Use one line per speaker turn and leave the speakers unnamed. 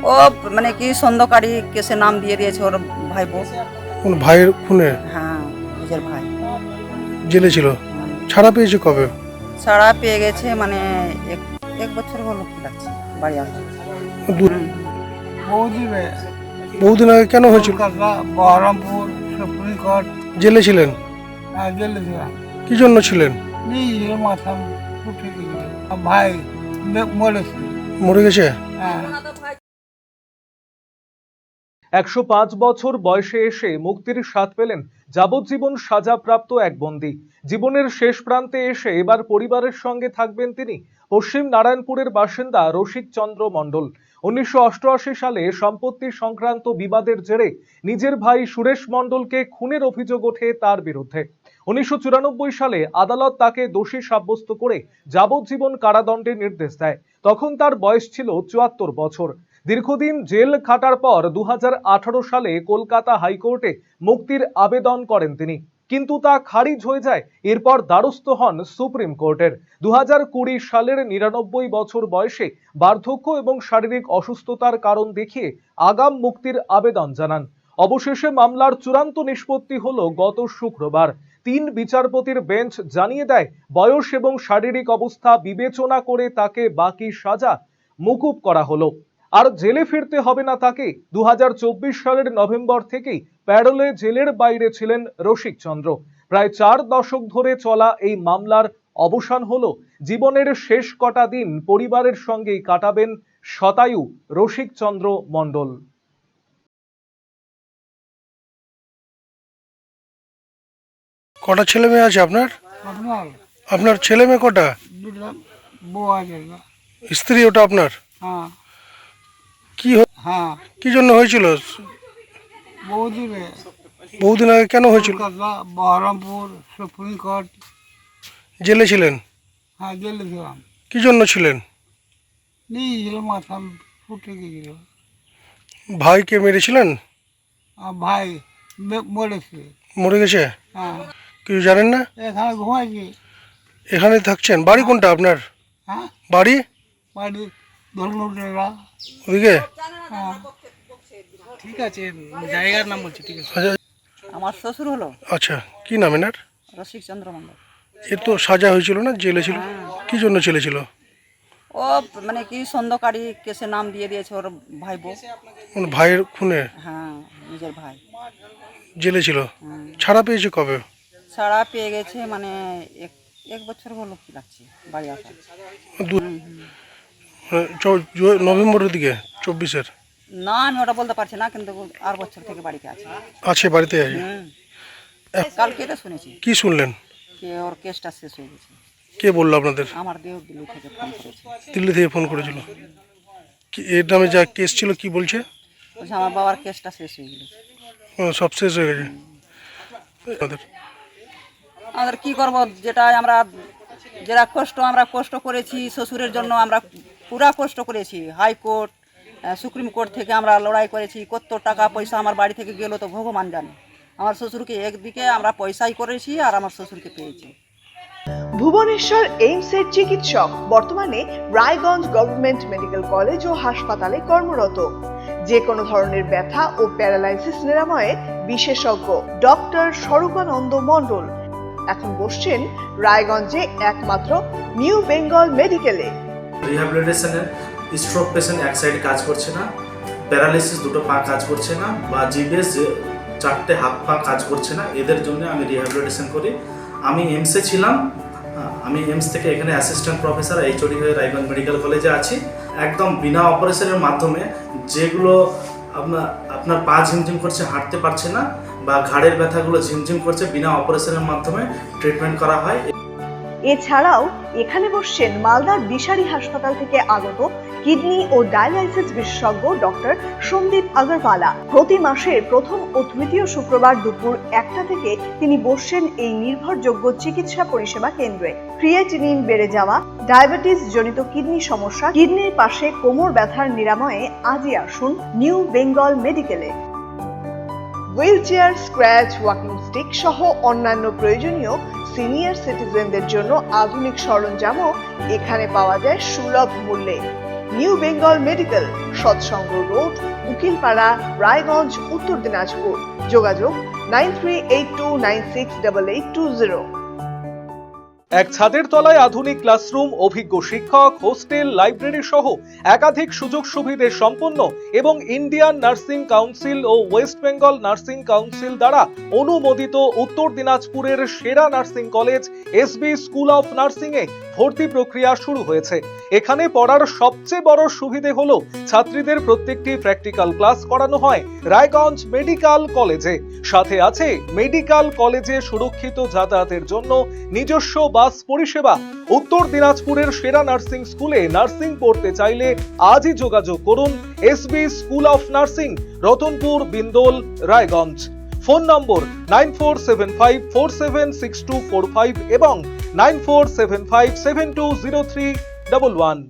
ও মানে কি সন্দেহকারী কেসে নাম দিয়ে দিয়েছে ওর ভাইপো।
কোন ভাইয়ের খুনে
হ্যাঁ, নিজের ভাই।
জেলে ছিল, ছাড়া পেয়েছে কবে?
ছাড়া পেয়ে গেছে মানে এক এক বছর হলো কি লাগছে বাড়ি আসছে।
দু-
বহুদিনে
বহুদিন আগে কেন হয়েছিল?
কলকাতা, বহরমপুর, সুপ্রিম কোর্ট,
জেলে ছিলেন?
জেলে ছিলাম।
কি জন্য ছিলেন?
নিজের মাথা উঠে গেছিল, ভাই মরেছে।
মরে গেছে?
হ্যাঁ,
105 বছর বয়সে এসে মুক্তির স্বাদ পেলেন যাবজ্জীবন সাজাপ্রাপ্ত এক বন্দী। জীবনের শেষ প্রান্তে এসে এবার পরিবারের সঙ্গে থাকবেন তিনি। পশ্চিম নারায়ণপুরের বাসিন্দা রসিক চন্দ্র মণ্ডল 1988 সালে সম্পত্তি সংক্রান্ত বিবাদের জেরে নিজের ভাই সুরেশ মণ্ডলকে খুনের অভিযোগ ওঠে তার বিরুদ্ধে। 1994 সালে আদালত তাকে দোষী সাব্যস্ত করে যাবজ্জীবন কারাদণ্ডের নির্দেশ দেয়। তখন তার বয়স ছিল 74 বছর। দীর্ঘদিন জেল খাটার পর 2018 সালে কলকাতা হাইকোর্টে মুক্তির আবেদন করেন তিনি, কিন্তু তা খারিজ হয়ে যায়। এরপর দ্বারস্থ হন সুপ্রিম কোর্টের। 2020 সালের 99 বছর বয়সে বার্ধক্য এবং শারীরিক অসুস্থতার কারণ দেখিয়ে আগাম মুক্তির আবেদন জানান। অবশেষে মামলার চূড়ান্ত নিষ্পত্তি হলো গত শুক্রবার। 3 বিচারপতির বেঞ্চ জানিয়ে দেয় বয়স এবং শারীরিক অবস্থা বিবেচনা করে তাকে বাকি সাজা মকুব করা হলো। আর জেলে ফিরতে হবে না তাকে। 2024 সালের নভেম্বর থেকেই প্যারোলে জেলের বাইরে ছিলেন রসিক চন্দ্র। প্রায় 4 দশক ধরে চলা এই মামলার অবসান হলো। জীবনের শেষ কটা দিন পরিবারের সঙ্গেই কাটাবেন শতায়ু রসিক চন্দ্র মণ্ডল।
কটা ছেলে মেয়ে আছে আপনার?
আপনার
আপনার ছেলে মেয়ে কটা?
দুটো বউ আছে না?
স্ত্রী ওটা আপনার?
হ্যাঁ, হ্যাঁ,
কি জন্য হয়েছিল?
বহুদিনে
বহুদিন আগে কেন হয়েছিল?
কলকাতা, বহরমপুর, সুপ্রিম কোর্ট,
জেলে ছিলেন?
জেলে ছিলাম।
কি জন্য ছিলেন?
নিজের মাথা উঠে গেছিল,
ভাইকে মেরেছিলেন?
ভাই মরেছে।
মরে গেছে?
হ্যাঁ,
কিছু জানেন না?
এখানে ঘুমাইছি।
এখানে থাকছেন? বাড়ি কোনটা আপনার?
হ্যাঁ,
বাড়ি
বাড়ি ধর্মটা।
ওদিকে?
হ্যাঁ,
ঠিক আছে, জায়গার নাম বলছি, ঠিক আছে।
আচ্ছা
আমার শ্বশুর হলো
আচ্ছা, কি নাম এনার?
রসিক চন্দ্র মণ্ডল।
এর তো সাজা হয়েছিল না, জেলে ছিল? কি জন্য জেলে ছিল?
ও মানে কি সন্দেহকারী কেসে নাম দিয়ে দিয়েছে ওর ভাইপো।
কোন ভাইয়ের খুনে
হ্যাঁ, নিজের ভাই।
জেলে ছিল, ছাড়া পেয়েছে কবে?
ছাড়া পেয়ে গেছে মানে এক এক বছর হলো কি লাগছে বাড়ি আসছে।
নভেম্বরের দিকে 24-এর?
না, আমি ওটা বলতে পারছি না, কিন্তু আর বছর থেকে বাড়িতে আছে।
আছে, বাড়িতে আছে।
কালকে তো শুনেছি
কি শুনলেন?
যে ওর কেসটা শেষ হয়ে গেছে।
কে বললো আপনাদের?
আমার দেহ দিল্লি থেকে ফোন করেছে।
দিল্লি থেকে ফোন করেছিল? কি এর নামে যা কেস ছিল কি বলছে?
বলছে আমার বাবার কেসটা শেষ হয়ে গেল।
সব শেষ হয়ে গেছে আমাদের।
আমাদের কি করব, যেটা আমরা কষ্ট করেছি শ্বশুরের জন্য, আমরা পুরা কষ্ট করেছি। হাইকোর্ট, সুপ্রিম কোর্ট থেকে আমরা লড়াই করেছি। কত টাকা পয়সা আমার বাড়ি থেকে গেল তো ভগবান জানে। আমার শ্বশুরকে একদিকে আমরা পয়সাই করেছি আর আমার শ্বশুরকে পেয়েছি।
ভুবনেশ্বর এইমসের চিকিৎসক বর্তমানে রায়গঞ্জ গভর্নমেন্ট মেডিকেল কলেজ ও হাসপাতালে কর্মরত। যে কোনো ধরনের ব্যথা ও প্যারালাইসিস নিরাময়ে বিশেষজ্ঞ ডক্টর স্বরূপানন্দ মণ্ডল এখন বসছেন রায়গঞ্জে একমাত্র নিউ বেঙ্গল মেডিকেলে।
রিহ্যাবিলিটেশনের স্ট্রোক পেশেন্ট এক সাইডে কাজ করছে না, প্যারালাইসিস দুটো পা কাজ করছে না, বা জিবিএস 4টে হাত পা কাজ করছে না, এদের জন্য আমি রিহ্যাবিলিটেশন করি। আমি এইমসে ছিলাম, আমি এইমস থেকে এখানে অ্যাসিস্ট্যান্ট প্রফেসর এইচওডি হয়ে রায়গঞ্জ মেডিকেল কলেজে আছি। একদম বিনা অপারেশনের মাধ্যমে যেগুলো আপনার পা ঝিমঝিম করছে, হাঁটতে পারছে না, বা ঘাড়ের ব্যথাগুলো ঝিমঝিম করছে, বিনা অপারেশনের মাধ্যমে ট্রিটমেন্ট করা হয়।
এছাড়াও এখানে বসছেন মালদার দিশারি হাসপাতাল থেকে আগত কিডনি ও ডায়ালাইসিস বিশেষজ্ঞ ডক্টর সন্দীপ আগরওয়ালা। প্রতি মাসের প্রথম ও তৃতীয় শুক্রবার দুপুর 1টা থেকে তিনি বসছেন এই নির্ভরযোগ্য চিকিৎসা পরিষেবা কেন্দ্রে। ক্রিয়েটিনিন বেড়ে যাওয়া, ডায়াবেটিস জনিত কিডনি সমস্যা, কিডনির পাশে কোমর ব্যথার নিরাময়ে আজই আসুন নিউ বেঙ্গল মেডিকেলে। হুইলচেয়ার, স্ক্র্যাচ, ওয়াকিং স্টিক সহ অন্যান্য প্রয়োজনীয় সিনিয়র সিটিজেনদের জন্য আধুনিক সরঞ্জামও এখানে পাওয়া যায় সুলভ মূল্যে। নিউ বেঙ্গল মেডিকেল, সৎসঙ্গ রোড, উকিলপাড়া, রায়গঞ্জ, উত্তর দিনাজপুর। যোগাযোগ 9382968820।
এক ছাদের তলায় আধুনিক ক্লাসরুম, অভিজ্ঞ শিক্ষক, হোস্টেল, লাইব্রেরি সহ একাধিক সুযোগ সুবিধে সম্পন্ন এবং ইন্ডিয়ান নার্সিং কাউন্সিল ও ওয়েস্ট বেঙ্গল নার্সিং কাউন্সিল দ্বারা অনুমোদিত উত্তর দিনাজপুরের সেরা nursing college SB school of nursing এ ভর্তি প্রক্রিয়া শুরু হয়েছে। এখানে পড়ার সবচেয়ে বড় সুবিধে হলো ছাত্রীদের প্রত্যেকটি প্র্যাকটিক্যাল ক্লাস করানো হয় রায়গঞ্জ মেডিকেল কলেজে। সাথে আছে মেডিকেল কলেজে সুরক্ষিত যাতায়াতের জন্য নিজস্ব বাস পরিষেবা। উত্তর দিনাজপুরের সেরা নার্সিং স্কুলে নার্সিং পড়তে চাইলে আজই যোগাযোগ করুন SB school of nursing, Ratanpur, Bindol, Raiganj. Phone number 9475476245 এবং 9475720311।